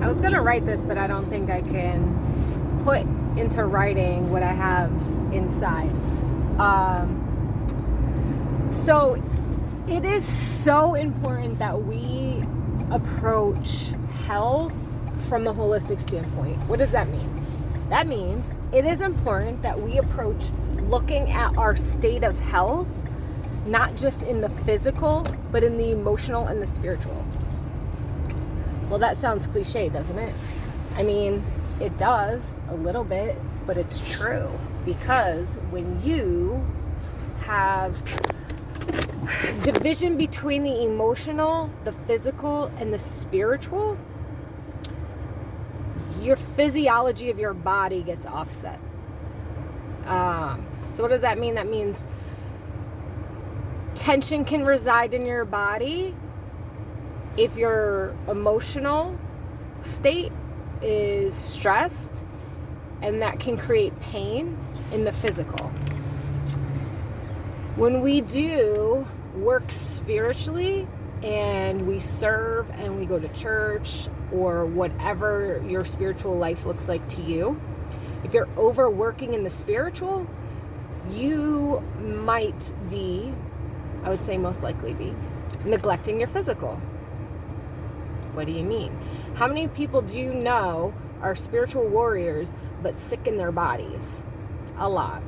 I was going to write this, but I don't think I can put into writing what I have inside. So it is so important that we approach health from a holistic standpoint. What does that mean? That means it is important that we approach looking at our state of health, not just in the physical, but in the emotional and the spiritual. Well, that sounds cliche, doesn't it? I mean, it does a little bit, but it's true. Because when you have division between the emotional, the physical, and the spiritual, your physiology of your body gets offset. So what does that mean? That means tension can reside in your body if your emotional state is stressed, and that can create pain in the physical. When we do work spiritually and we serve and we go to church or whatever your spiritual life looks like to you, if you're overworking in the spiritual, you might be, I would say most likely be, neglecting your physical. What do you mean? How many people do you know are spiritual warriors but sick in their bodies? A lot.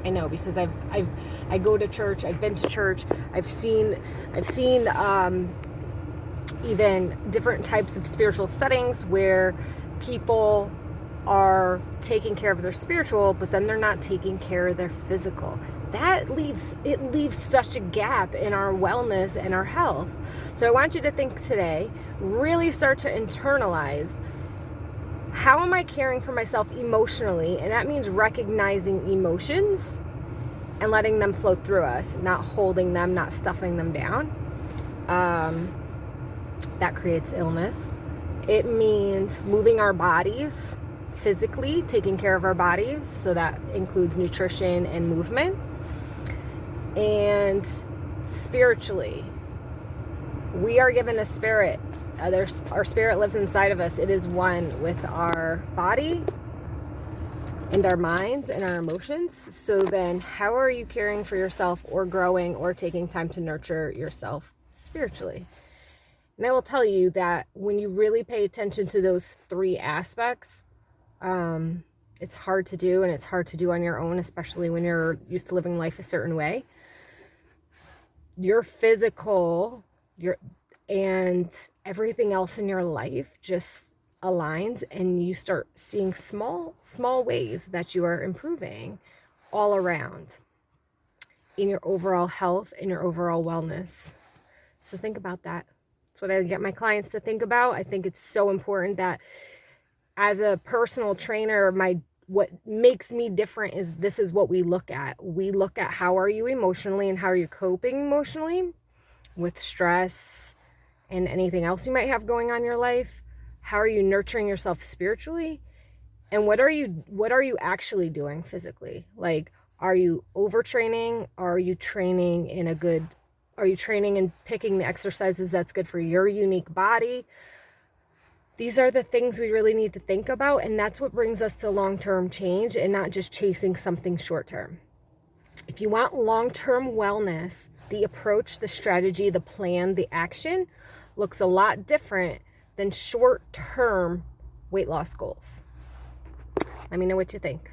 I know, because I go to church, I've been to church, I've seen even different types of spiritual settings where people are taking care of their spiritual, but then they're not taking care of their physical. That leaves such a gap in our wellness and our health. So I want you to think today, really start to internalize, how am I caring for myself emotionally? And that means recognizing emotions and letting them flow through us, not holding them, not stuffing them down. That creates illness. It means moving our bodies physically, taking care of our bodies. So that includes nutrition and movement. And spiritually, we are given a spirit. Our spirit lives inside of us. It is one with our body and our minds and our emotions. So then how are you caring for yourself or growing or taking time to nurture yourself spiritually? And I will tell you that when you really pay attention to those three aspects, it's hard to do, and it's hard to do on your own, especially when you're used to living life a certain way. Your physical, and everything else in your life just aligns, and you start seeing small ways that you are improving all around in your overall health and your overall wellness. So think about that. That's what I get my clients to think about. I think it's so important that as a personal trainer, what makes me different is this is what we look at. We look at how are you emotionally and how are you coping emotionally with stress and anything else you might have going on in your life. How are you nurturing yourself spiritually? And what are you actually doing physically? Like, are you overtraining? Are you training and picking the exercises that's good for your unique body? These are the things we really need to think about, and that's what brings us to long-term change and not just chasing something short-term. If you want long-term wellness, the approach, the strategy, the plan, the action looks a lot different than short-term weight loss goals. Let me know what you think.